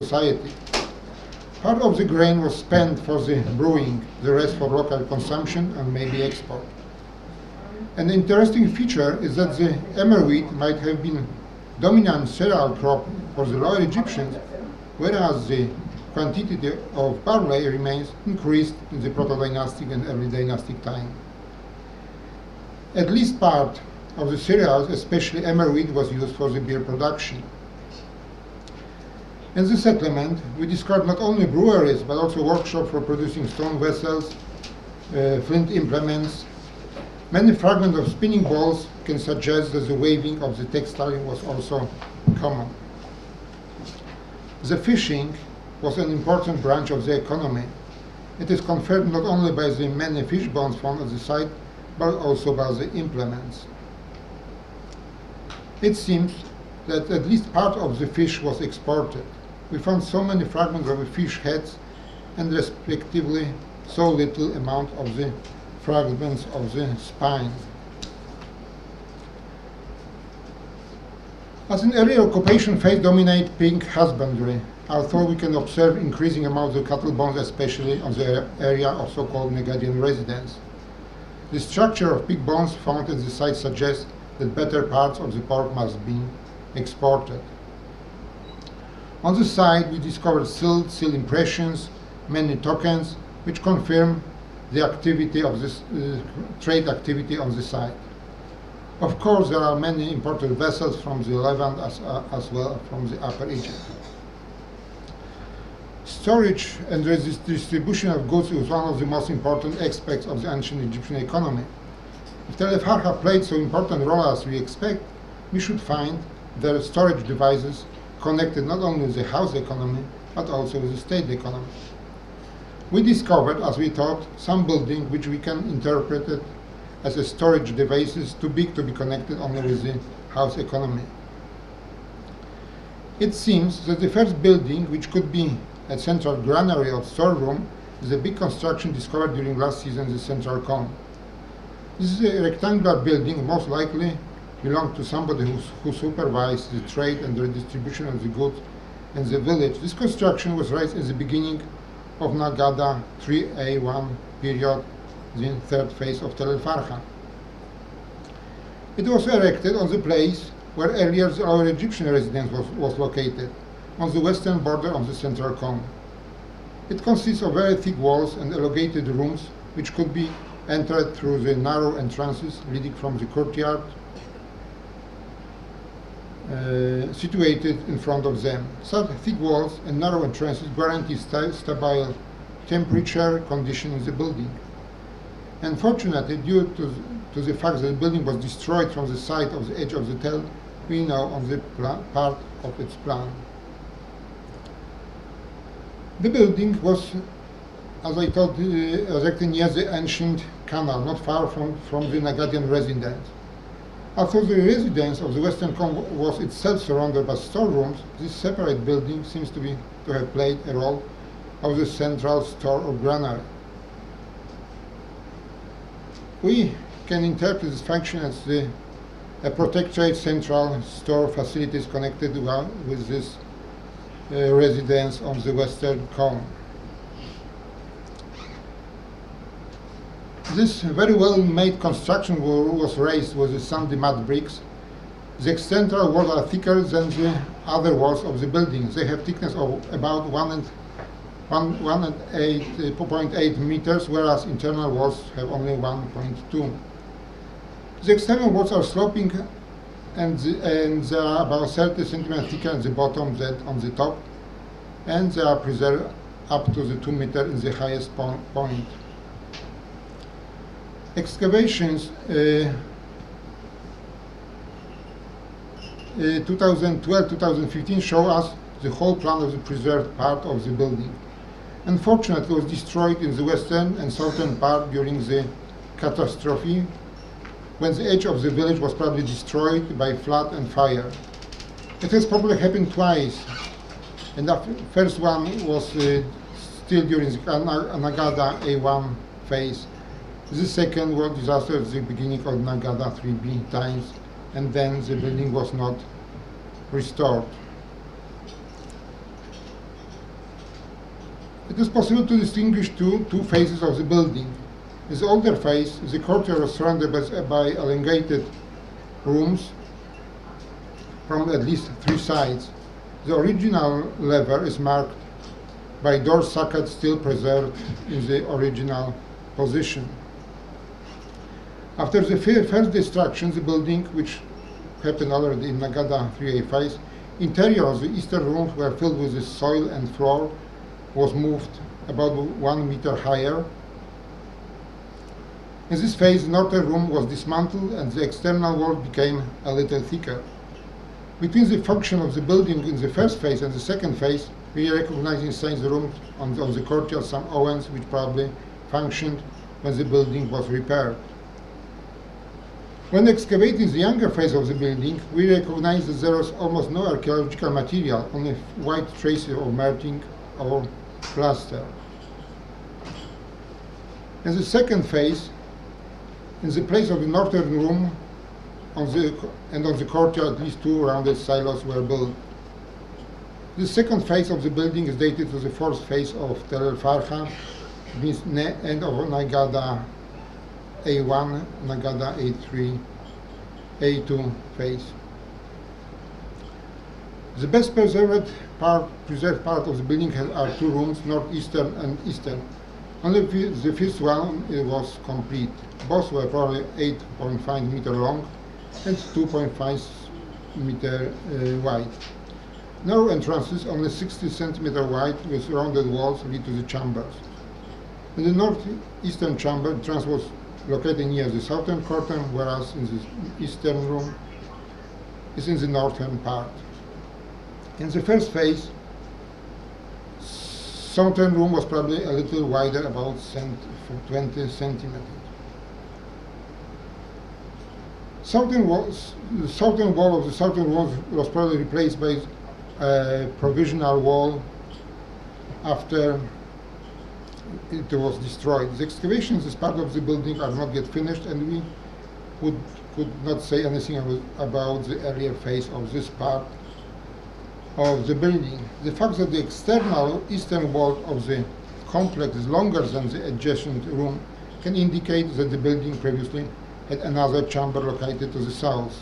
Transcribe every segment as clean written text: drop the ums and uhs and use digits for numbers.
society. Part of the grain was spent for the brewing, the rest for local consumption and maybe export. An interesting feature is that the emmer wheat might have been dominant cereal crop for the Lower Egyptians, whereas the quantity of barley remains increased in the proto-dynastic and early dynastic time. At least part of the cereals, especially emmer wheat, was used for the beer production. In the settlement, we discovered not only breweries, but also workshops for producing stone vessels, flint implements. Many fragments of spinning balls can suggest that the weaving of the textile was also common. The fishing was an important branch of the economy. It is confirmed not only by the many fish bones found at the site, but also by the implements. It seems that at least part of the fish was exported. We found so many fragments of the fish heads and respectively so little amount of the fragments of the spine. As in earlier occupation phase dominate pig husbandry, although we can observe increasing amounts of cattle bones, especially on the area of so-called Negadian residence. The structure of pig bones found at the site suggests that better parts of the pork must be exported. On the site, we discovered seal impressions, many tokens, which confirm the activity of this trade activity on the site. Of course, there are many imported vessels from the Levant as well from the Upper Egypt. Storage and distribution of goods was one of the most important aspects of the ancient Egyptian economy. If Telefarha played so important role as we expect, we should find their storage devices connected not only with the house economy, but also with the state economy. We discovered, as we thought, some building which we can interpret it as a storage devices too big to be connected only with the house economy. It seems that the first building, which could be a central granary or storeroom, is a big construction discovered during last season, the central cone. This is a rectangular building, most likely belonged to somebody who supervised the trade and the distribution of the goods in the village. This construction was raised at the beginning of Nagada 3A1 period, the third phase of Telefarha. It was erected on the place where earlier the Lower Egyptian residence was located, on the western border of the central cone. It consists of very thick walls and elongated rooms which could be entered through the narrow entrances leading from the courtyard situated in front of them. Such thick walls and narrow entrances guarantee stable temperature condition in the building. Unfortunately, due to the fact that the building was destroyed from the side of the edge of the tell, we know on the part of its plan. The building was, as I told, erected near the ancient canal, not far from the Nagadian residence. Although the residence of the Western Cone was itself surrounded by storerooms, this separate building seems to have played a role of the central store or granary. We can interpret this function as a protectorate central store facilities connected with this residence on the Western Cone. This very well-made construction was raised with the sandy mud bricks. The central walls are thicker than the other walls of the building. They have thickness of about 1.8 meters, whereas internal walls have only 1.2. The external walls are sloping and they are about 30 centimeters thicker at the bottom than on the top, and they are preserved up to the 2 meters in the highest point. Excavations 2012-2015 show us the whole plan of the preserved part of the building. Unfortunately, it was destroyed in the western and southern part during the catastrophe, when the edge of the village was probably destroyed by flood and fire. It has probably happened twice, and the first one was still during the Nagada A1 phase. The second was disaster at the beginning of Nagada 3B times, and then the building was not restored. It is possible to distinguish two phases of the building. In the older phase, the courtyard was surrounded by elongated rooms from at least three sides. The original lever is marked by door sockets still preserved in the original position. After the first destruction, the building, which happened already in Nagada 3A phase, interior of the eastern rooms were filled with the soil and floor was moved about 1 meter higher. In this phase, the northern room was dismantled and the external wall became a little thicker. Between the function of the building in the first phase and the second phase, we recognize inside the rooms on the courtyard some ovens which probably functioned when the building was repaired. When excavating the younger phase of the building, we recognize that there was almost no archaeological material, only white traces of marting or plaster. In the second phase, in the place of the northern room on the courtyard, at least two rounded silos were built. The second phase of the building is dated to the fourth phase of Tel El Farha, means end of Nagada A1, Nagada A3, A2 phase. The best preserved part of the building are two rooms, northeastern and eastern. Only the fifth one was complete. Both were probably 8.5 meter long and 2.5 meter wide. Narrow entrances, only 60 centimeter wide, with rounded walls, lead to the chambers. In the northeastern chamber, the entrance was located near the southern curtain, whereas in the eastern room is in the northern part. In the first phase, southern room was probably a little wider, about 20 centimeters. The southern wall of the southern wall was probably replaced by a provisional wall after it was destroyed. The excavations as part of the building are not yet finished, and we could not say anything about the earlier phase of this part of the building. The fact that the external eastern wall of the complex is longer than the adjacent room can indicate that the building previously had another chamber located to the south.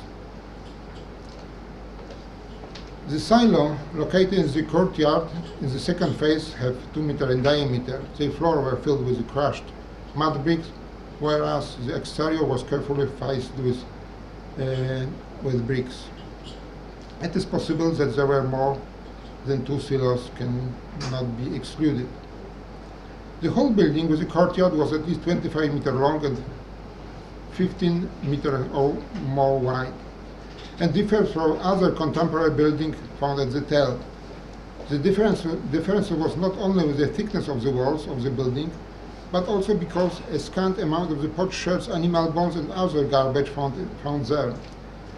The silo located in the courtyard in the second phase have 2 meters in diameter. The floor were filled with crushed mud bricks, whereas the exterior was carefully faced with bricks. It is possible that there were more than 2 silos cannot be excluded. The whole building with the courtyard was at least 25 meters long and 15 meters or more wide, and differs from other contemporary buildings found at the Tel. The difference was not only with the thickness of the walls of the building, but also because a scant amount of the potsherds, animal bones, and other garbage found there.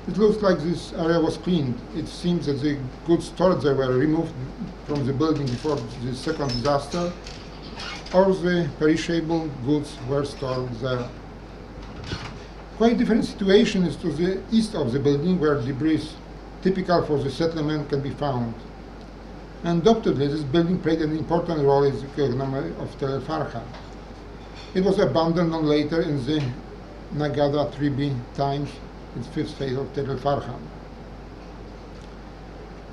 It looks like this area was cleaned. It seems that the goods stored there were removed from the building before the second disaster, or the perishable goods were stored there. Quite different situation is to the east of the building, where debris typical for the settlement can be found. Undoubtedly, this building played an important role in the economy of Tel El Farha. It was abandoned later in the Nagada 3B times, its fifth phase of Tel El Farha.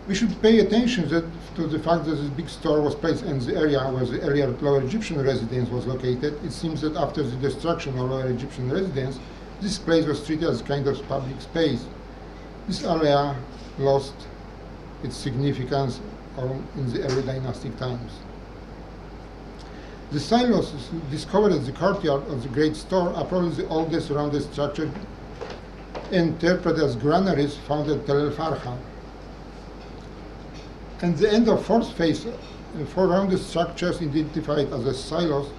We should pay attention to the fact that this big store was placed in the area where the earlier Lower Egyptian residence was located. It seems that after the destruction of Lower Egyptian residence, this place was treated as kind of public space. This area lost its significance in the early dynastic times. The silos discovered at the courtyard of the Great Store are probably the oldest rounded structure interpreted as granaries found at Tel El Farha. At the end of fourth phase, 4 rounded structures identified as the silos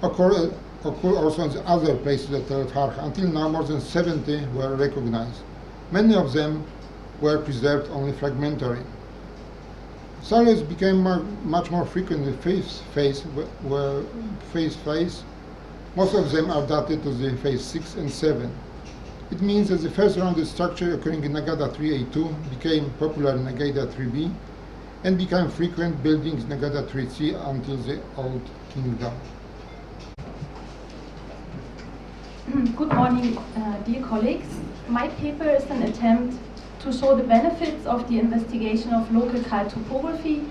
occur also in the other places at Tel El Farha. Until now, more than 70 were recognized. Many of them were preserved only fragmentary. Silos became much more frequent in the fifth phase, Most of them are dated to the phase 6 and 7. It means that the first rounded structure occurring in Nagada 3A2 became popular in Nagada 3B, and became frequent buildings Nagada Tritsi until the Old Kingdom. Good morning, dear colleagues. My paper is an attempt to show the benefits of the investigation of local cult topography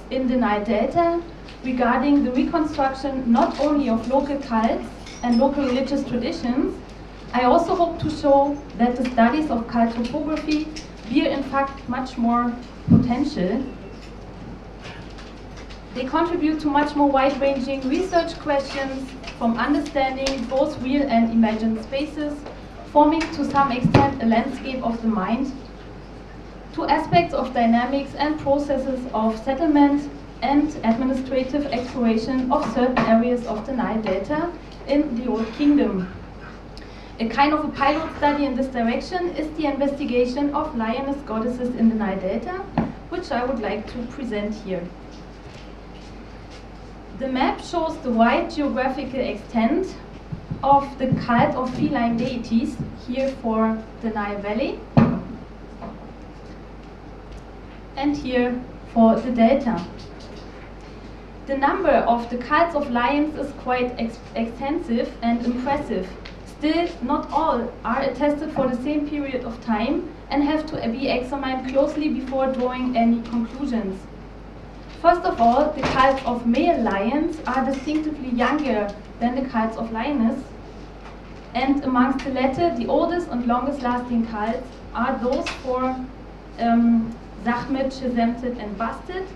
in the Nile Delta regarding the reconstruction not only of local cults and local religious traditions. I also hope to show that the studies of cult topography bear in fact much more potential. They contribute to much more wide-ranging research questions, from understanding both real and imagined spaces, forming to some extent a landscape of the mind, to aspects of dynamics and processes of settlement and administrative exploration of certain areas of the Nile Delta in the Old Kingdom. A kind of a pilot study in this direction is the investigation of lioness goddesses in the Nile Delta, which I would like to present here. The map shows the wide geographical extent of the cult of feline deities here for the Nile Valley and here for the Delta. The number of the cults of lions is quite extensive and impressive. Still, not all are attested for the same period of time and have to be examined closely before drawing any conclusions. First of all, the cults of male lions are distinctively younger than the cults of lioness, and amongst the latter, the oldest and longest lasting cults are those for Zachmet, Shezemtet and Bastet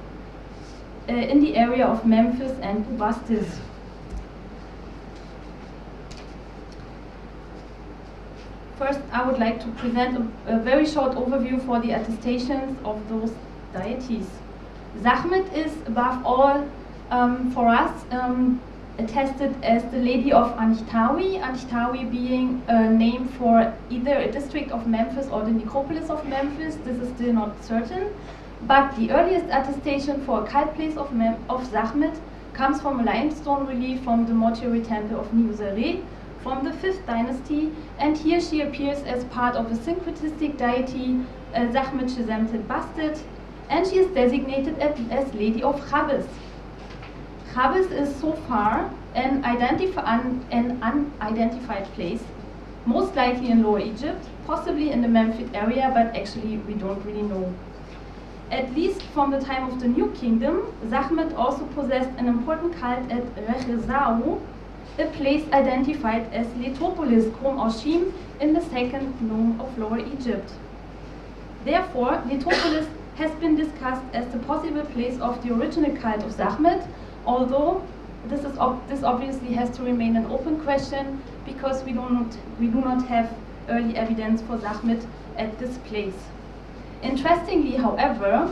in the area of Memphis and Bubastis. First, I would like to present a very short overview for the attestations of those deities. Zachmet is, above all, for us, attested as the Lady of Anchtawi, Anchtawi being a name for either a district of Memphis or the necropolis of Memphis. This is still not certain. But the earliest attestation for a cult place of Zachmet comes from a limestone relief from the mortuary temple of Niuzare from the 5th dynasty, and here she appears as part of a syncretistic deity, Zachmet Shezemtet Bastet, and she is designated as Lady of Chabes. Chabes is so far an unidentified place, most likely in Lower Egypt, possibly in the Memphis area, but actually we don't really know. At least from the time of the New Kingdom, Zachmet also possessed an important cult at Rechezau, a place identified as Letopolis Krom Oshim in the second nome of Lower Egypt. Therefore, Letopolis has been discussed as the possible place of the original cult of Zachmet, although this obviously has to remain an open question because we do not have early evidence for Zachmet at this place. Interestingly, however,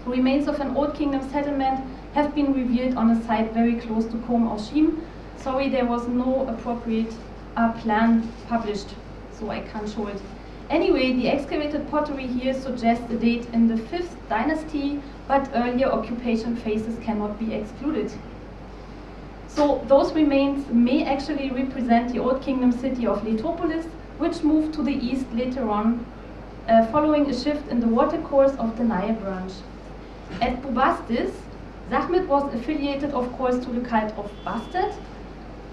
remains of an Old Kingdom settlement have been revealed on a site very close to Krom Oshim. Sorry, there was no appropriate plan published, so I can't show it. Anyway, the excavated pottery here suggests a date in the 5th dynasty, but earlier occupation phases cannot be excluded. So those remains may actually represent the Old Kingdom city of Letopolis, which moved to the east later on, following a shift in the watercourse of the Nile branch. At Bubastis, Zachmet was affiliated, of course, to the cult of Bastet,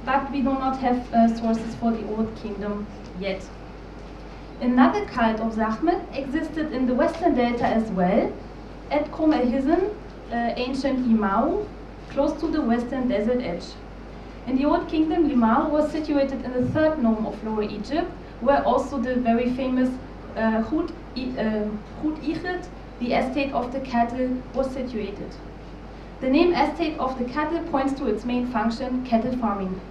but we do not have sources for the Old Kingdom yet. Another cult of Zachmet existed in the Western Delta as well, at Krom el-Hizen, ancient Limau, close to the western desert edge. In the Old Kingdom, Limau was situated in the 3rd nome of Lower Egypt, where also the very famous Hut Ichet, the estate of the cattle, was situated. The name estate of the cattle points to its main function, cattle farming.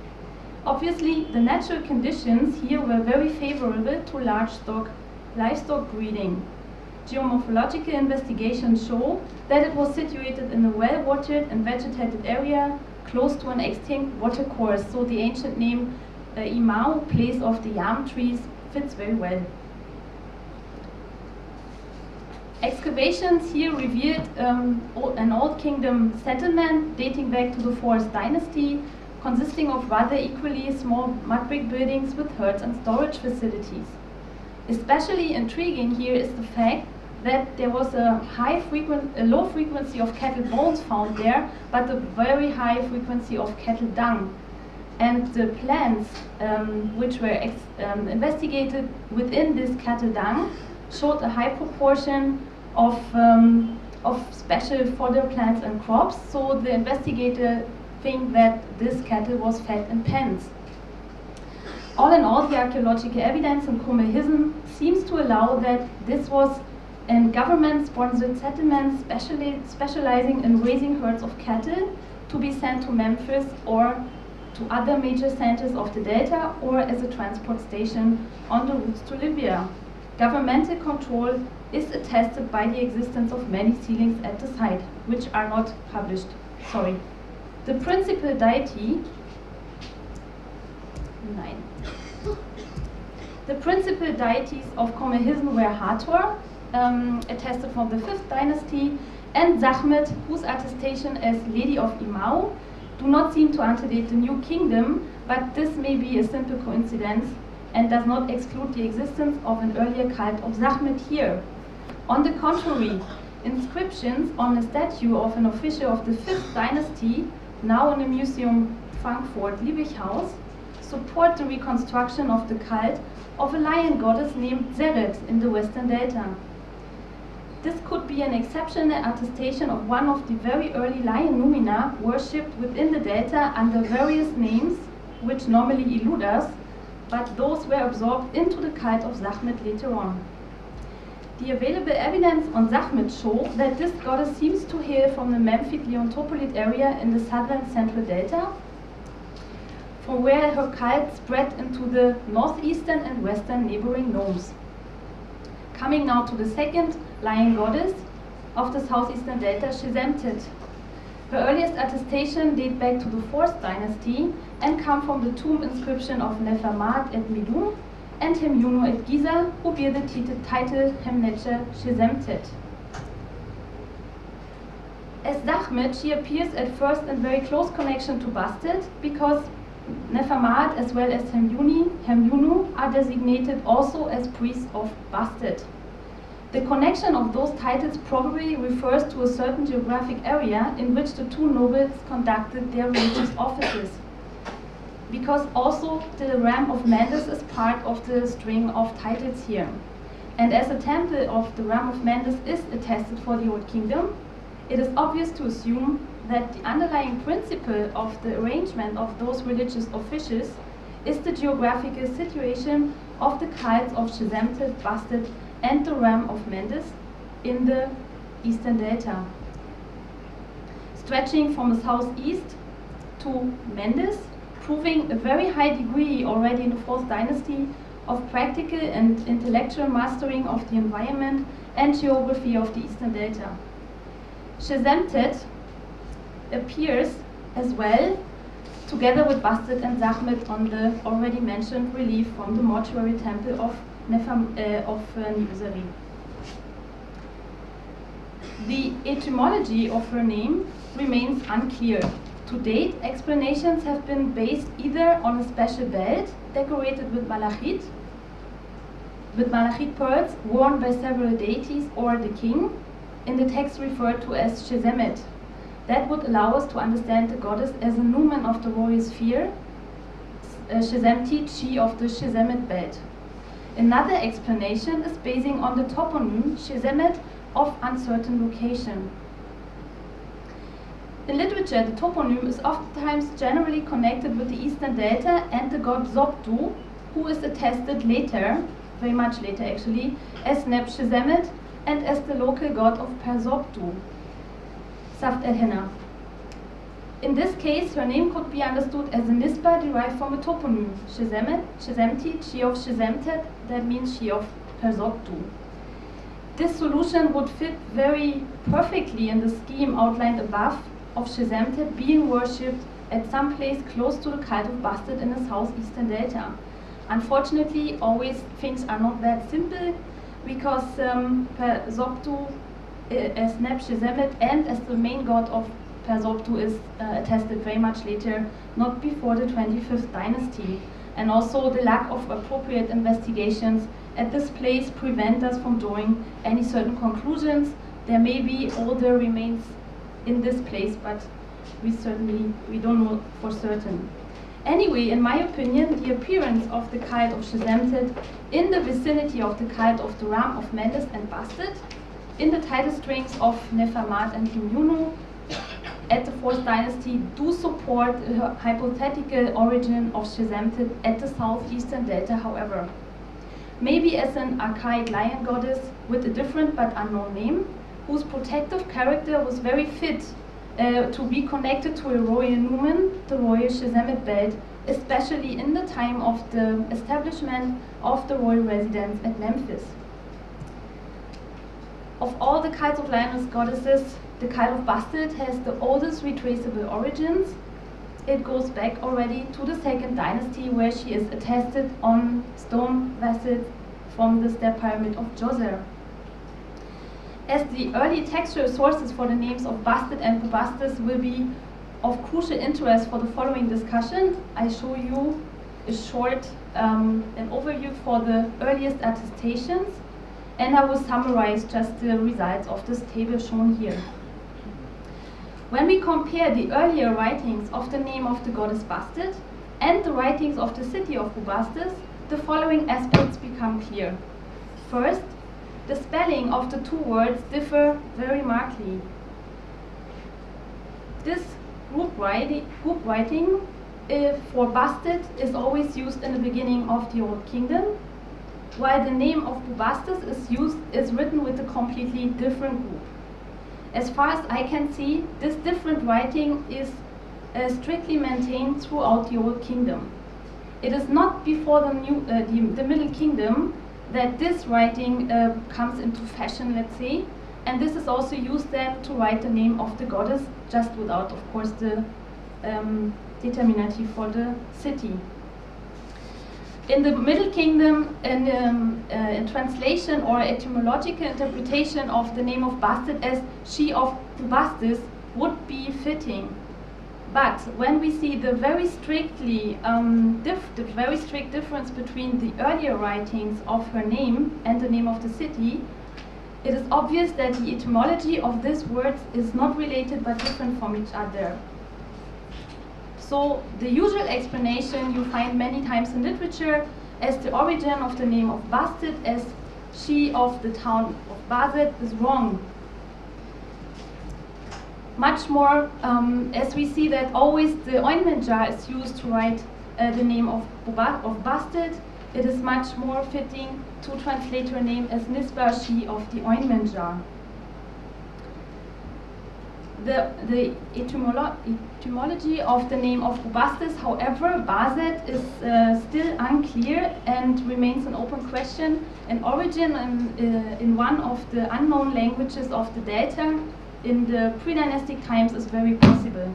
Obviously, the natural conditions here were very favorable to large livestock breeding. Geomorphological investigations show that it was situated in a well-watered and vegetated area close to an extinct watercourse, so the ancient name Imau, place of the yam trees, fits very well. Excavations here revealed an Old Kingdom settlement dating back to the 4th dynasty, consisting of rather equally small mud brick buildings with herds and storage facilities. Especially intriguing here is the fact that there was a low frequency of cattle bones found there, but a very high frequency of cattle dung. And the plants which were investigated within this cattle dung showed a high proportion of special fodder plants and crops, so the investigator think that this cattle was fed in pens. All in all, the archaeological evidence in Comerhism seems to allow that this was a government-sponsored settlement specializing in raising herds of cattle to be sent to Memphis or to other major centers of the Delta, or as a transport station on the routes to Libya. Governmental control is attested by the existence of many sealings at the site, which are not published. Sorry. The principal deity, the principal deities of Comerhism were Hathor, attested from the 5th dynasty, and Sekhmet, whose attestation as Lady of Imau do not seem to antedate the New Kingdom, but this may be a simple coincidence and does not exclude the existence of an earlier cult of Sekhmet here. On the contrary, inscriptions on a statue of an official of the 5th dynasty, now in the Museum Frankfurt Liebighaus, support the reconstruction of the cult of a lion goddess named Zeret in the Western Delta. This could be an exceptional attestation of one of the very early lion lumina worshipped within the Delta under various names, which normally elude us, but those were absorbed into the cult of Sekhmet later on. The available evidence on Sekhmet show that this goddess seems to hail from the Memphite-Leontopolit area in the southern central Delta, from where her cult spread into the northeastern and western neighboring nomes. Coming now to the second lion goddess of the southeastern Delta, Shizemtet. Her earliest attestation date back to the 4th dynasty and come from the tomb inscription of Nefermat at Medun and Hemyunu at Giza, who bear the title Hemneche Shizemtet. As Sekhmet, she appears at first in very close connection to Bastet, because Nefermat as well as Hemyunu are designated also as priests of Bastet. The connection of those titles probably refers to a certain geographic area in which the two nobles conducted their religious offices, because also the Ram of Mendes is part of the string of titles here. And as a temple of the Ram of Mendes is attested for the Old Kingdom, it is obvious to assume that the underlying principle of the arrangement of those religious officials is the geographical situation of the cults of Shizemtet, Bastet, and the Ram of Mendes in the Eastern Delta. Stretching from the southeast to Mendes, proving a very high degree already in the 4th dynasty of practical and intellectual mastering of the environment and geography of the Eastern Delta. Shizemtet appears as well, together with Bastet and Sekhmet, on the already mentioned relief from the mortuary temple of Nibuzari. The etymology of her name remains unclear. To date, explanations have been based either on a special belt decorated with malachite pearls worn by several deities or the king, in the text referred to as Shizemet. That would allow us to understand the goddess as a numen of the royal sphere, Shizemti, she of the Shizemet belt. Another explanation is basing on the toponym Shizemet of uncertain location. In literature, the toponym is oftentimes generally connected with the Eastern Delta and the god Zobdu, who is attested later, very much later actually, as Neb Shizemet and as the local god of Per-Zobdu, Saft el-Henna. In this case, her name could be understood as a nisba derived from a toponym, Shizemet, Shizemti, she of Shizemtet, that means she of Per-Zobdu. This solution would fit very perfectly in the scheme outlined above of Shizemtet being worshipped at some place close to the cult of Bastet in the southeastern Delta. Unfortunately, always things are not that simple, because Per-Zobdu as Neb Shizemet and as the main god of Per-Zobdu is attested very much later, not before the 25th dynasty. And also the lack of appropriate investigations at this place prevent us from drawing any certain conclusions. There may be older remains in this place, but we don't know for certain. Anyway, in my opinion, the appearance of the kite of Shizemtet in the vicinity of the kite of the ram of Mendes and Bastet, in the title strings of Nefermat and Himyunu at the 4th dynasty, do support a hypothetical origin of Shizemtet at the southeastern delta, however. Maybe as an archaic lion goddess with a different but unknown name, whose protective character was very fit to be connected to a royal numen, the royal Shizemet belt, especially in the time of the establishment of the royal residence at Memphis. Of all the kites of lioness goddesses, the kite of Bastet has the oldest retraceable origins. It goes back already to the 2nd dynasty, where she is attested on stone vessels from the step pyramid of Djoser. As the early textual sources for the names of Bastet and Bubastis will be of crucial interest for the following discussion, I show you a short an overview for the earliest attestations, and I will summarize just the results of this table shown here. When we compare the earlier writings of the name of the goddess Bastet and the writings of the city of Bubastis, the following aspects become clear. First, the spelling of the two words differ very markedly. This group writing for Bastet is always used in the beginning of the Old Kingdom, while the name of Bubastis is written with a completely different group. As far as I can see, this different writing is strictly maintained throughout the Old Kingdom. It is not before the Middle Kingdom that this writing comes into fashion, let's say, and this is also used then to write the name of the goddess, just without, of course, the determinative for the city. In the Middle Kingdom, in translation or etymological interpretation of the name of Bastet as she of Bubastis would be fitting. But when we see the very strict difference between the earlier writings of her name and the name of the city, it is obvious that the etymology of these words is not related but different from each other. So the usual explanation you find many times in literature as the origin of the name of Bastet as she of the town of Baset is wrong. Much more, as we see that always the ointment jar is used to write the name of Bastet, it is much more fitting to translate her name as Nisba, she of the ointment jar. The etymology of the name of Bubastis, however, Baset, is still unclear and remains an open question. An origin in one of the unknown languages of the Delta in the pre-dynastic times is very possible.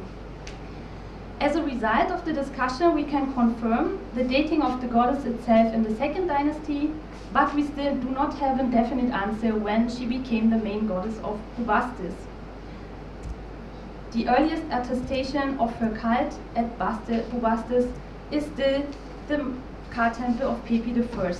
As a result of the discussion, we can confirm the dating of the goddess itself in the 2nd dynasty, but we still do not have a definite answer when she became the main goddess of Bubastis. The earliest attestation of her cult at Bubastis is still the Ka temple of Pepi I.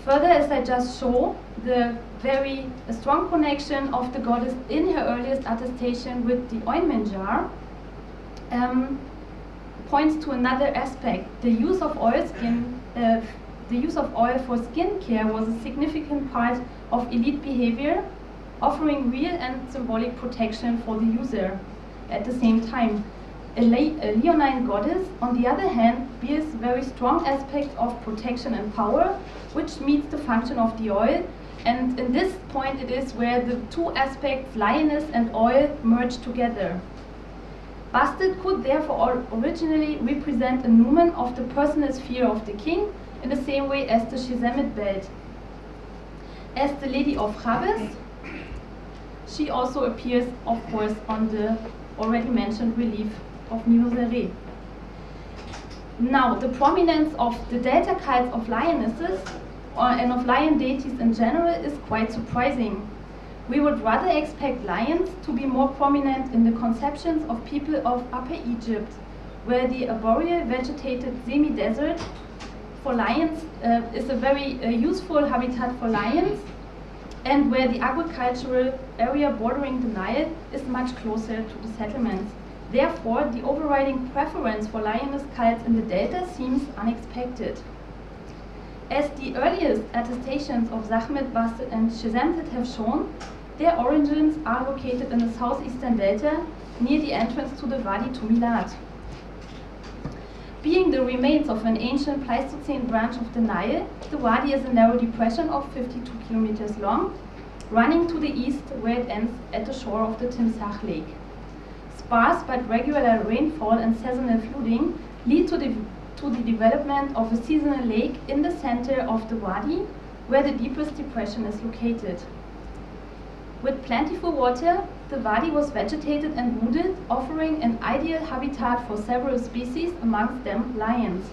Further, as I just show, the very strong connection of the goddess in her earliest attestation with the ointment jar points to another aspect. The use of oil for skin care was a significant part of elite behavior, offering real and symbolic protection for the user. At the same time, a leonine goddess, on the other hand, bears very strong aspects of protection and power, which meets the function of the oil. And in this point, it is where the two aspects, lioness and oil, merge together. Bastet could therefore originally represent a numen of the personal sphere of the king, in the same way as the Shizemet belt. As the Lady of Chabes, she also appears, of course, on the already mentioned relief of Niosere. Now, the prominence of the Delta cults of lionesses and of lion deities in general is quite surprising. We would rather expect lions to be more prominent in the conceptions of people of Upper Egypt, where the arboreal vegetated semi-desert for lions is a very useful habitat for lions, and where the agricultural area bordering the Nile is much closer to the settlements. Therefore, the overriding preference for lioness cults in the delta seems unexpected. As the earliest attestations of Zahmet, Bastet, and Shizemtet have shown, their origins are located in the southeastern delta near the entrance to the Wadi Tumilat. Being the remains of an ancient Pleistocene branch of the Nile, the wadi is a narrow depression of 52 kilometers long, running to the east where it ends at the shore of the Timsah Lake. Sparse but regular rainfall and seasonal flooding lead to the development of a seasonal lake in the center of the wadi, where the deepest depression is located. With plentiful water, the wadi was vegetated and wooded, offering an ideal habitat for several species, amongst them lions.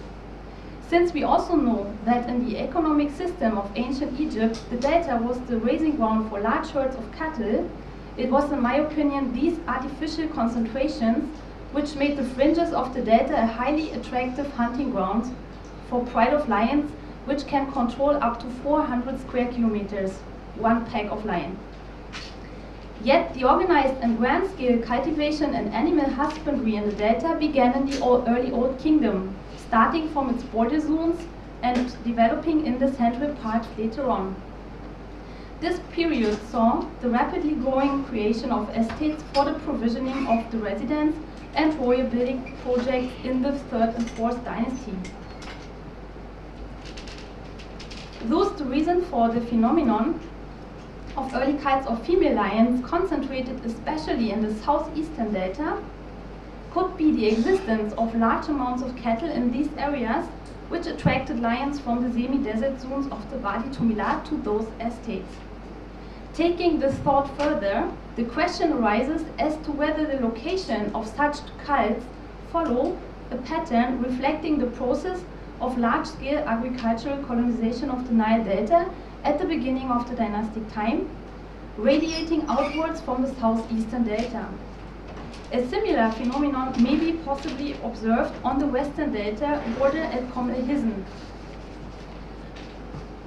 Since we also know that in the economic system of ancient Egypt, the delta was the raising ground for large herds of cattle, it was, in my opinion, these artificial concentrations which made the fringes of the delta a highly attractive hunting ground for pride of lions, which can control up to 400 square kilometers, one pack of lion. Yet the organized and grand-scale cultivation and animal husbandry in the delta began in the early Old Kingdom, starting from its border zones and developing in the central parts later on. This period saw the rapidly growing creation of estates for the provisioning of the residence and royal building projects in the 3rd and 4th dynasty. Thus, the reason for the phenomenon of early cults of female lions, concentrated especially in the southeastern delta, could be the existence of large amounts of cattle in these areas, which attracted lions from the semi-desert zones of the Wadi Tumilat to those estates. Taking this thought further, the question arises as to whether the location of such cults follow a pattern reflecting the process of large-scale agricultural colonization of the Nile Delta at the beginning of the dynastic time, radiating outwards from the southeastern delta. A similar phenomenon may be possibly observed on the western delta border at Komle-Hizen,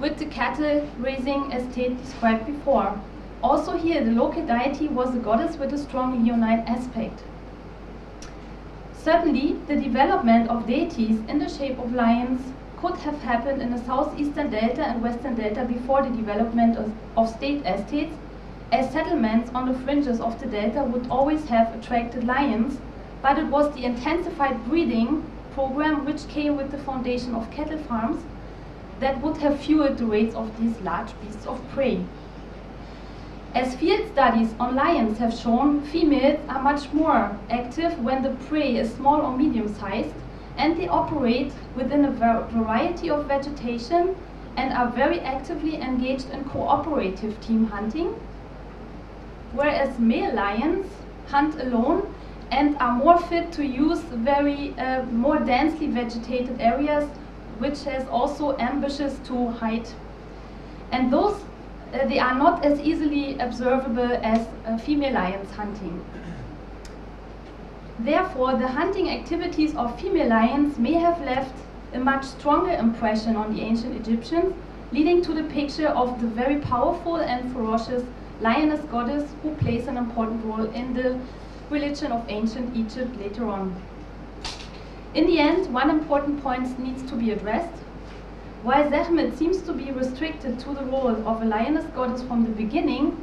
with the cattle raising estate described before. Also here, the local deity was a goddess with a strong leonine aspect. Certainly, the development of deities in the shape of lions could have happened in the southeastern delta and western delta before the development of state estates, as settlements on the fringes of the delta would always have attracted lions, but it was the intensified breeding program which came with the foundation of cattle farms that would have fueled the raids of these large beasts of prey. As field studies on lions have shown, females are much more active when the prey is small or medium-sized, and they operate within a variety of vegetation and are very actively engaged in cooperative team hunting, whereas male lions hunt alone and are more fit to use very more densely vegetated areas, which has also ambushes to hide. And those, they are not as easily observable as female lions hunting. Therefore, the hunting activities of female lions may have left a much stronger impression on the ancient Egyptians, leading to the picture of the very powerful and ferocious lioness goddess who plays an important role in the religion of ancient Egypt later on. In the end, one important point needs to be addressed. While Zahmet seems to be restricted to the role of a lioness goddess from the beginning,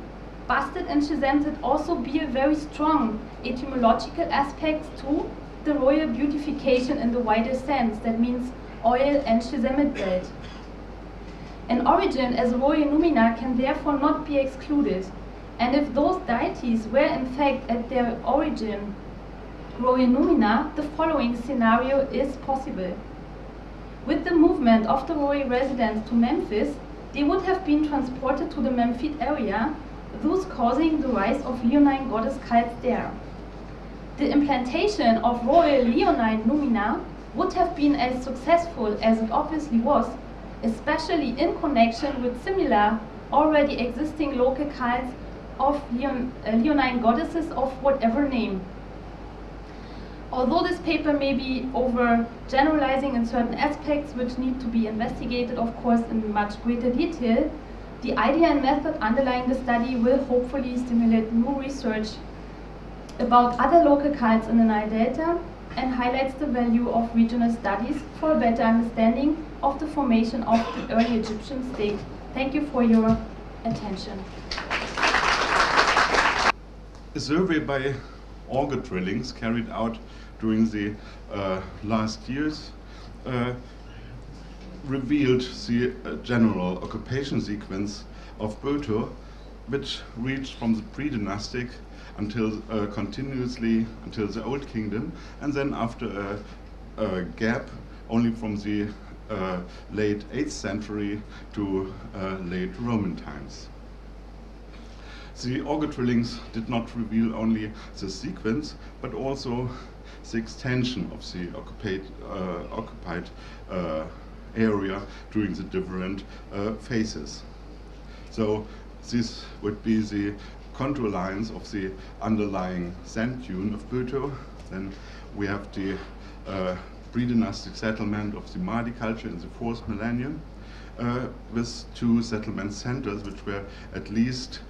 Bastet and Shizemtet also bear very strong etymological aspects to the royal beautification in the wider sense, that means oil and Shizemet belt. An origin as royal numina can therefore not be excluded, and if those deities were in fact at their origin royal numina, the following scenario is possible. With the movement of the royal residents to Memphis, they would have been transported to the Memphite area, thus causing the rise of leonine goddess cults there. The implantation of royal leonine numina would have been as successful as it obviously was, especially in connection with similar already existing local cults of leonine goddesses of whatever name. Although this paper may be over-generalizing in certain aspects which need to be investigated, of course, in much greater detail, the idea and method underlying the study will hopefully stimulate new research about other local cults in the Nile Delta and highlights the value of regional studies for a better understanding of the formation of the early Egyptian state. Thank you for your attention. A survey by auger drillings carried out during the last years revealed the general occupation sequence of Buto, which reached from the pre-dynastic until continuously until the Old Kingdom, and then after a gap only from the late 8th century to late Roman times. The auger drillings did not reveal only the sequence, but also the extension of the occupied area during the different phases. So this would be the contour lines of the underlying sand dune of Buto. Then we have the pre-dynastic settlement of the Mahdi culture in the 4th millennium, with two settlement centers which were at least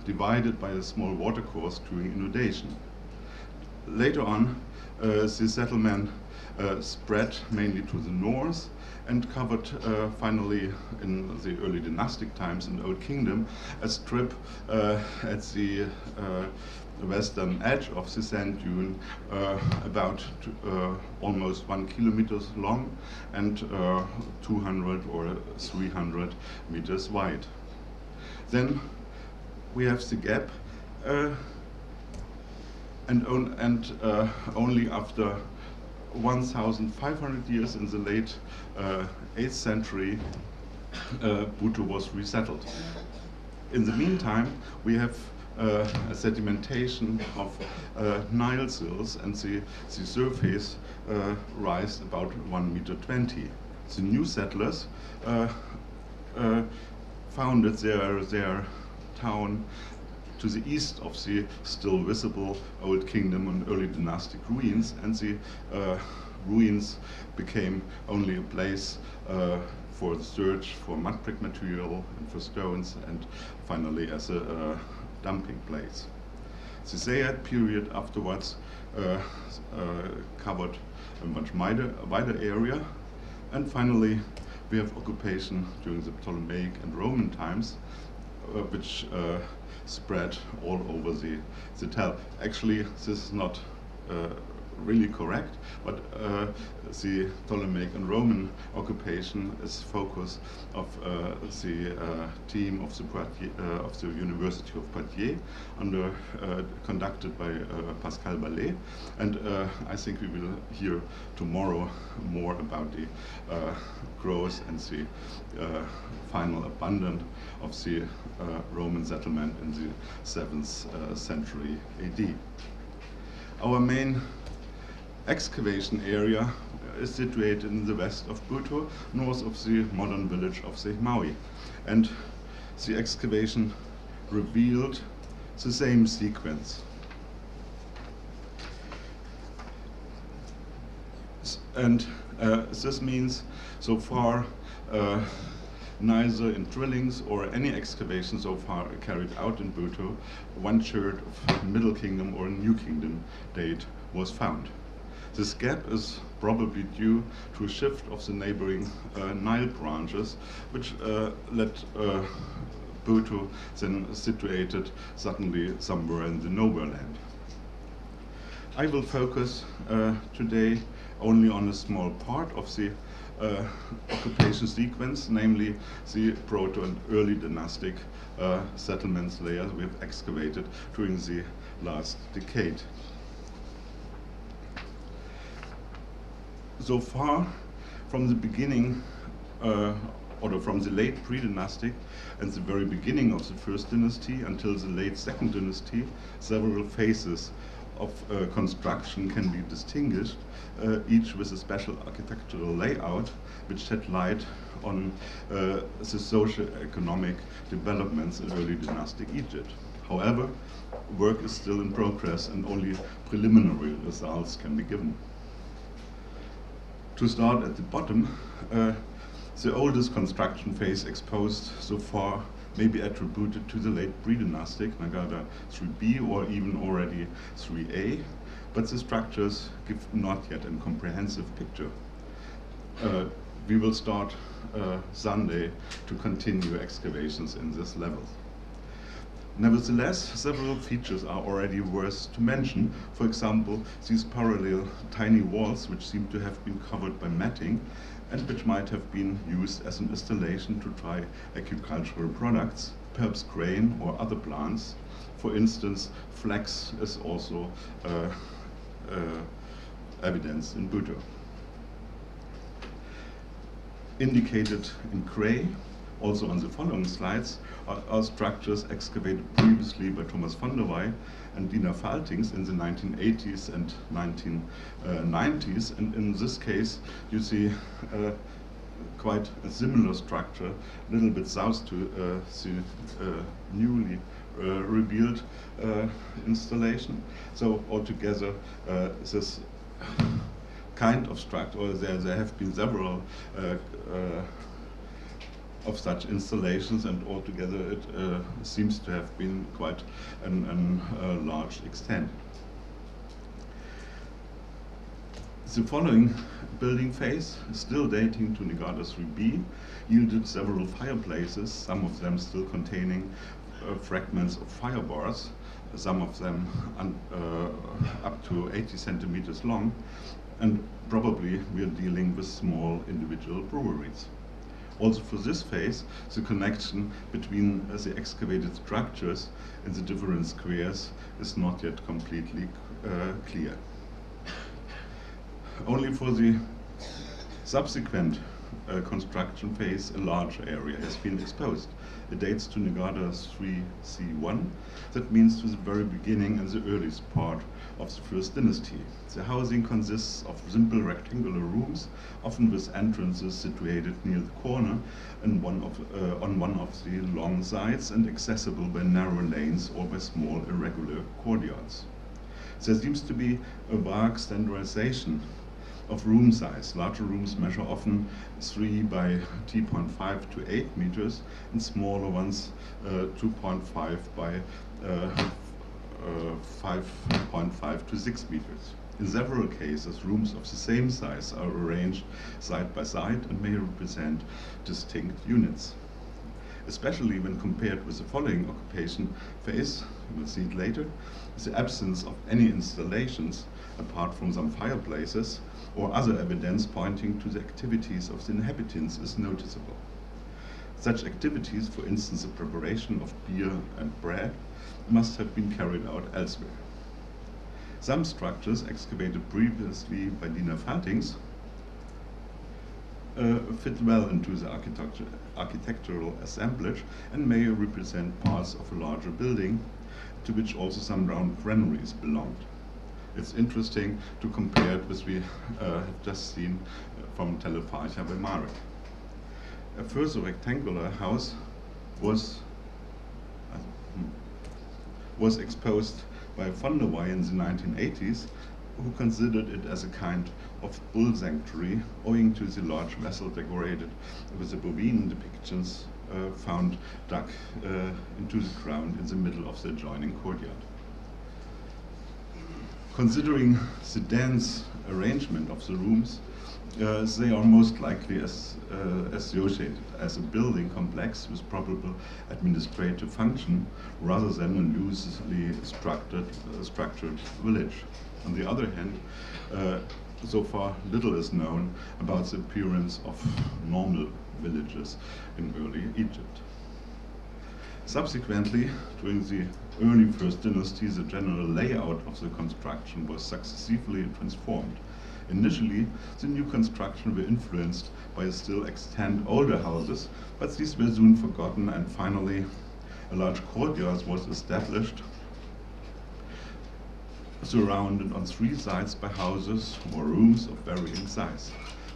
divided by a small watercourse during inundation. Later on, the settlement spread mainly to the north and covered finally in the early dynastic times in the Old Kingdom a strip at the western edge of the sand dune about almost 1 kilometer long and 200 or 300 meters wide. Then we have the gap and only after 1,500 years in the late 8th century, Buto was resettled. In the meantime, we have a sedimentation of Nile sills, and the surface rise about 1.20 meters. The new settlers founded their town to the east of the still visible Old Kingdom and early dynastic ruins, and the ruins became only a place for the search for mud brick material and for stones, and finally as a dumping place. The Zayed period afterwards covered a much wider area, and finally we have occupation during the Ptolemaic and Roman times, which spread all over the tell. Actually, this is not really correct, but the Ptolemaic and Roman occupation is focus of the team of the University of Poitiers, conducted by Pascal Ballet, and I think we will hear tomorrow more about the growth and the final abandon of the Roman settlement in the 7th century AD. Our main excavation area is situated in the west of Buto, north of the modern village of Sehmaui, and the excavation revealed the same sequence. And this means so far neither in drillings or any excavation so far carried out in Buto, 1/3 of Middle Kingdom or New Kingdom date was found. This gap is probably due to a shift of the neighboring Nile branches, which led Buto then situated suddenly somewhere in the nowhere land. I will focus today only on a small part of the occupation sequence, namely the proto and early dynastic settlements layers we have excavated during the last decade. So far, from the beginning, or from the late pre-dynastic and the very beginning of the first dynasty until the late second dynasty, several phases of construction can be distinguished, each with a special architectural layout which shed light on the socio-economic developments in early dynastic Egypt. However, work is still in progress and only preliminary results can be given. To start at the bottom, the oldest construction phase exposed so far may be attributed to the late pre-dynastic Nagada 3b or even already 3a, but the structures give not yet a comprehensive picture. We will start Sunday to continue excavations in this level. Nevertheless, several features are already worth to mention. For example, these parallel tiny walls which seem to have been covered by matting and which might have been used as an installation to dry agricultural products, perhaps grain or other plants. For instance, flax is also evidence in Buto. Indicated in gray, also on the following slides, are structures excavated previously by Thomas van der Waay and Dina Faltings in the 1980s and 1990s. And in this case, you see quite a similar structure, a little bit south to the newly rebuilt installation. So altogether, this kind of structure, or there have been several of such installations, and altogether it seems to have been quite a large extent. The following building phase, still dating to Nagada 3b, yielded several fireplaces, some of them still containing fragments of fire bars, some of them up to 80 centimeters long, and probably we are dealing with small individual breweries. Also for this phase, the connection between the excavated structures in the different squares is not yet completely clear. Only for the subsequent construction phase, a large area has been exposed. It dates to Nagada 3c1. That means to the very beginning and the earliest part of the first dynasty. The housing consists of simple rectangular rooms, often with entrances situated near the corner and on one of the long sides and accessible by narrow lanes or by small irregular courtyards. There seems to be a vague standardization of room size. Larger rooms measure often 3 by 2.5 to 8 meters, and smaller ones 2.5 by 5.5 to 6 meters. In several cases, rooms of the same size are arranged side by side and may represent distinct units. Especially when compared with the following occupation phase, you will see it later, the absence of any installations apart from some fireplaces or other evidence pointing to the activities of the inhabitants is noticeable. Such activities, for instance the preparation of beer and bread, must have been carried out elsewhere. Some structures excavated previously by Dina Faltings fit well into the architectural assemblage and may represent parts of a larger building to which also some round granaries belonged. It's interesting to compare it with what we have just seen from Telefarcha by Marek. A further rectangular house was exposed by van der Waay in the 1980s, who considered it as a kind of bull sanctuary, owing to the large vessel decorated with the bovine depictions found dug into the ground in the middle of the adjoining courtyard. Considering the dense arrangement of the rooms, they are most likely associated as a building complex with probable administrative function rather than a loosely structured village. On the other hand, so far little is known about the appearance of normal villages in early Egypt. Subsequently, during the early First Dynasty, the general layout of the construction was successively transformed. Initially, the new construction were influenced by still extant older houses, but these were soon forgotten, and finally a large courtyard was established, surrounded on three sides by houses or rooms of varying size.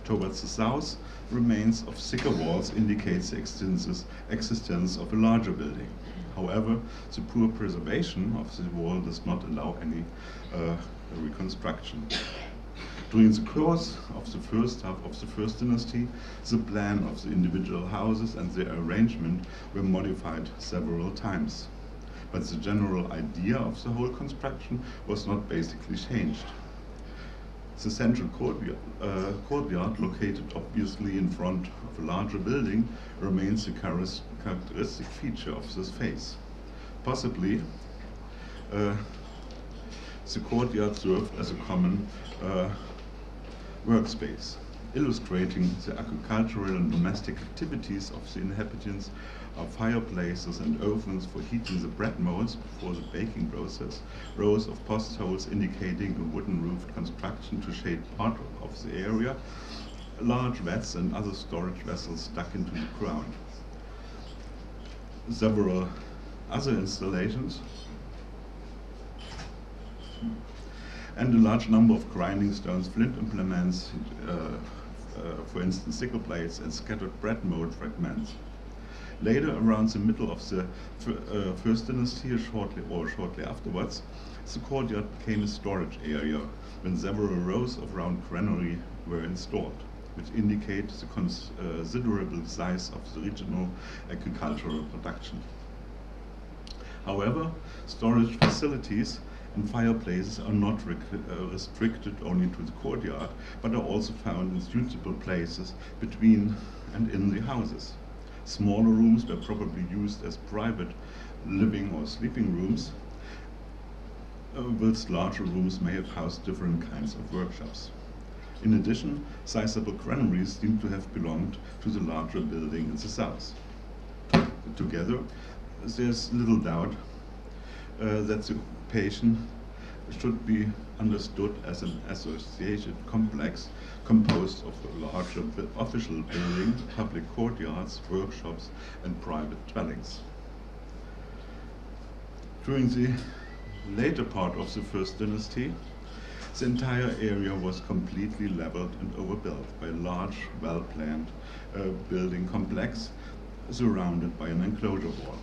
Towards the south, remains of thicker walls indicates the existence of a larger building. However, the poor preservation of the wall does not allow any reconstruction. During the course of the first half of the First Dynasty, the plan of the individual houses and their arrangement were modified several times. But the general idea of the whole construction was not basically changed. The central courtyard, located obviously in front of a larger building, remains a characteristic feature of this phase. Possibly, the courtyard served as a common workspace, illustrating the agricultural and domestic activities of the inhabitants. Of fireplaces and ovens for heating the bread molds before the baking process, rows of post holes indicating a wooden roofed construction to shade part of the area, large vats and other storage vessels stuck into the ground. Several other installations and a large number of grinding stones, flint implements, for instance sickle blades and scattered bread mold fragments. Later, around the middle of the First Dynasty, shortly afterwards, the courtyard became a storage area when several rows of round granary were installed, which indicate the considerable size of the regional agricultural production. However, storage facilities and fireplaces are not restricted only to the courtyard, but are also found in suitable places between and in the houses. Smaller rooms were probably used as private living or sleeping rooms, whilst larger rooms may have housed different kinds of workshops. In addition, sizable granaries seem to have belonged to the larger building in the south. Together, there's little doubt that the occupation should be understood as an associated complex composed of a larger official building, public courtyards, workshops, and private dwellings. During the later part of the First Dynasty, the entire area was completely leveled and overbuilt by a large, well-planned building complex surrounded by an enclosure wall.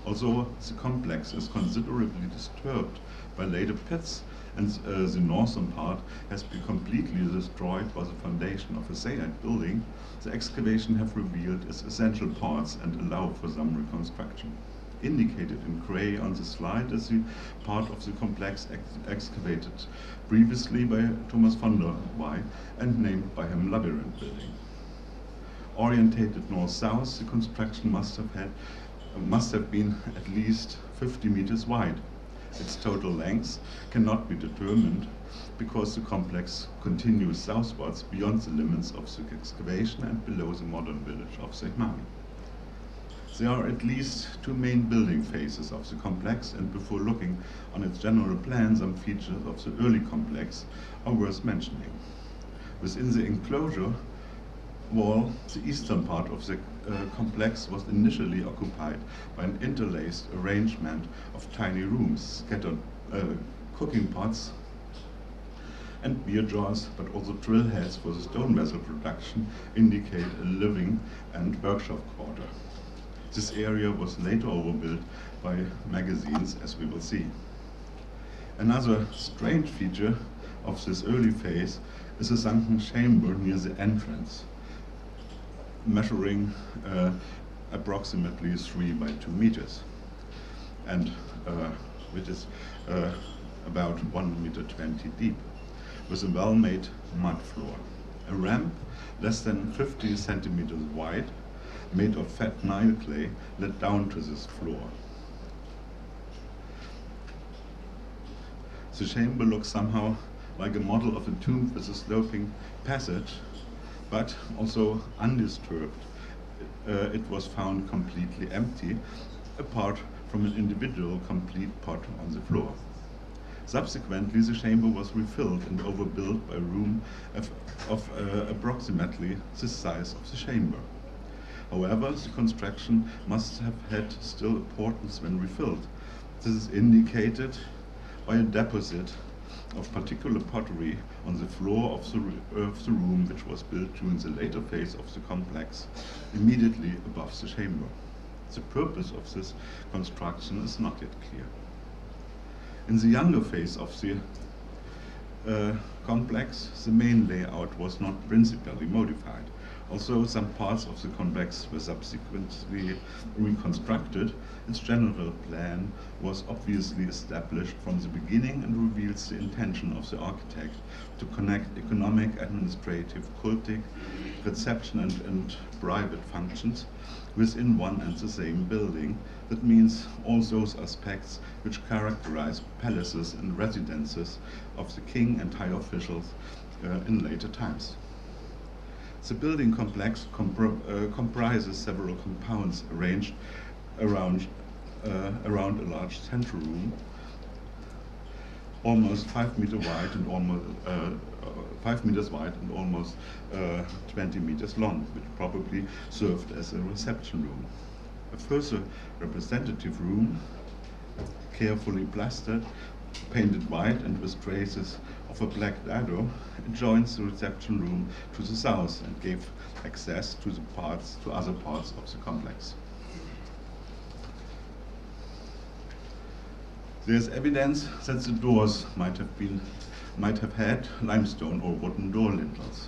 Although the complex is considerably disturbed by later pits, and the northern part has been completely destroyed by the foundation of a Sayyid building, the excavation have revealed its essential parts and allow for some reconstruction. Indicated in grey on the slide is the part of the complex excavated previously by Thomas von der Wey and named by him Labyrinth Building. Orientated north-south, the construction must have been at least 50 meters wide. Its total length cannot be determined because the complex continues southwards beyond the limits of the excavation and below the modern village of Sehmani. There are at least two main building phases of the complex, and before looking on its general plan, some features of the early complex are worth mentioning. Within the enclosure wall, the eastern part of the complex was initially occupied by an interlaced arrangement of tiny rooms, scattered cooking pots and beer jars, but also drill heads for the stone vessel production indicate a living and workshop quarter. This area was later overbuilt by magazines, as we will see. Another strange feature of this early phase is a sunken chamber near the entrance, measuring approximately 3 by 2 meters, and which is about 1.20 meters deep, with a well-made mud floor. A ramp less than 50 centimeters wide, made of fat Nile clay, led down to this floor. The chamber looks somehow like a model of a tomb with a sloping passage, but also undisturbed. It was found completely empty, apart from an individual complete pot on the floor. Subsequently, the chamber was refilled and overbuilt by a room of approximately the size of the chamber. However, the construction must have had still importance when refilled. This is indicated by a deposit of particular pottery on the floor of the room, which was built during the later phase of the complex, immediately above the chamber. The purpose of this construction is not yet clear. In the younger phase of the complex, the main layout was not principally modified. Although some parts of the complex were subsequently reconstructed, its general plan was obviously established from the beginning and reveals the intention of the architect to connect economic, administrative, cultic, reception and private functions within one and the same building. That means all those aspects which characterize palaces and residences of the king and high officials in later times. The building complex comprises several compounds arranged around a large central room, almost 5 meters wide and almost 5 meters wide and almost 20 meters long, which probably served as a reception room. A further representative room, carefully plastered, painted white and with traces of a black dado, joins the reception room to the south and gave access to other parts of the complex. There is evidence that the doors might have had limestone or wooden door lintels.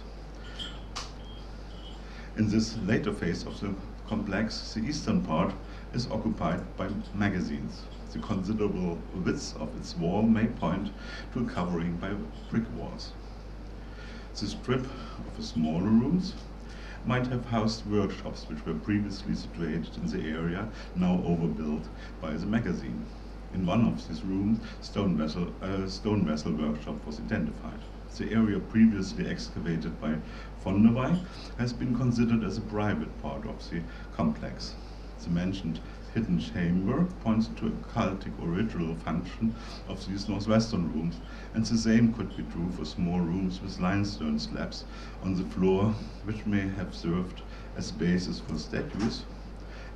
In this later phase of the complex, the eastern part is occupied by magazines. The considerable width of its wall may point to a covering by brick walls. The strip of the smaller rooms might have housed workshops which were previously situated in the area now overbuilt by the magazine. In one of these rooms, stone vessel workshop was identified. The area previously excavated by von der Wey has been considered as a private part of the complex. The mentioned hidden chamber points to a cultic or ritual function of these northwestern rooms, and the same could be true for small rooms with limestone slabs on the floor, which may have served as basis for statues,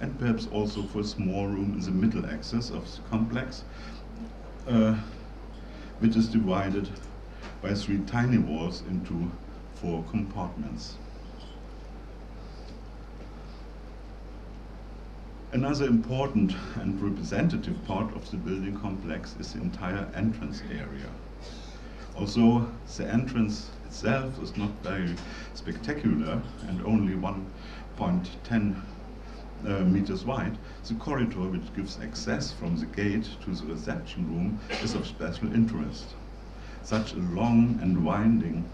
and perhaps also for a small room in the middle axis of the complex, which is divided by 3 tiny walls into 4 compartments. Another important and representative part of the building complex is the entire entrance area. Although the entrance itself is not very spectacular and only 1.10 meters wide, the corridor which gives access from the gate to the reception room is of special interest. Such a long and winding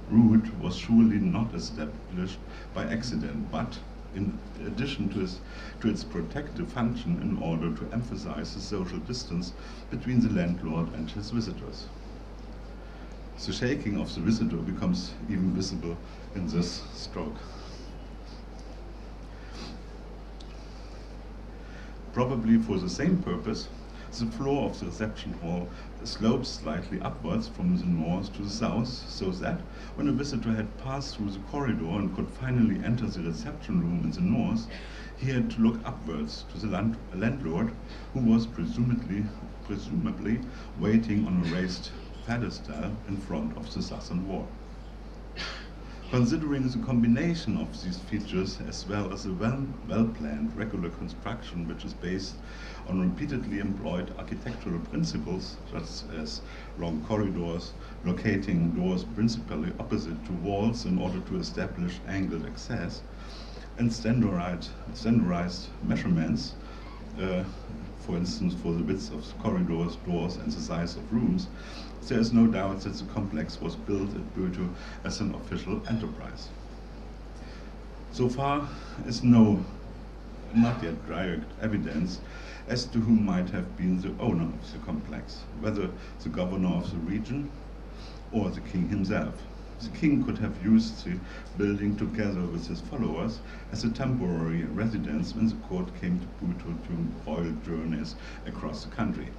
route was surely not established by accident, but in addition to its protective function in order to emphasize the social distance between the landlord and his visitors. The shaking of the visitor becomes even visible in this stroke. Probably for the same purpose, the floor of the reception hall slopes slightly upwards from the north to the south, so that when a visitor had passed through the corridor and could finally enter the reception room in the north, he had to look upwards to the landlord, who was presumably waiting on a raised pedestal in front of the southern wall. Considering the combination of these features, as well as a well-planned regular construction which is based on repeatedly employed architectural principles, such as long corridors, locating doors principally opposite to walls in order to establish angled access, and standardized measurements, for instance for the width of corridors, doors, and the size of rooms, there is no doubt that the complex was built at Böte as an official enterprise. So far is not yet direct evidence as to who might have been the owner of the complex, whether the governor of the region or the king himself. The king could have used the building together with his followers as a temporary residence when the court came to Böte during royal journeys across the country.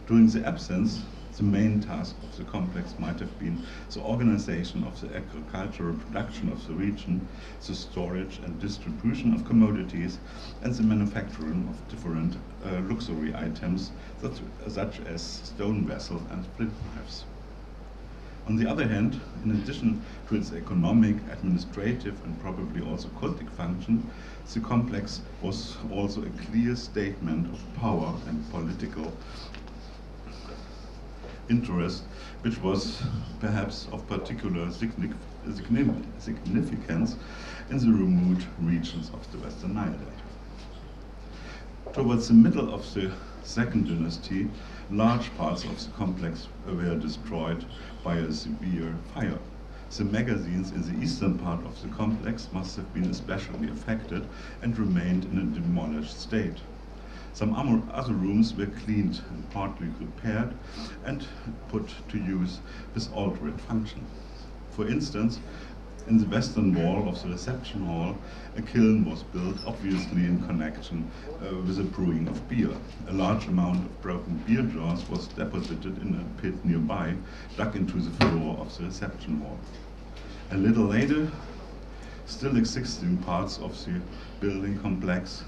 During the absence, the main task of the complex might have been the organization of the agricultural production of the region, the storage and distribution of commodities, and the manufacturing of different luxury items such as stone vessels and flint knives. On the other hand, in addition to its economic, administrative, and probably also cultic function, the complex was also a clear statement of power and political interest, which was perhaps of particular significance in the remote regions of the Western Nile Delta. Towards the middle of the Second Dynasty, large parts of the complex were destroyed by a severe fire. The magazines in the eastern part of the complex must have been especially affected and remained in a demolished state. Some other rooms were cleaned and partly repaired and put to use with alternate function. For instance, in the western wall of the reception hall, a kiln was built, obviously in connection with the brewing of beer. A large amount of broken beer jars was deposited in a pit nearby, dug into the floor of the reception hall. A little later, still existing parts of the building complex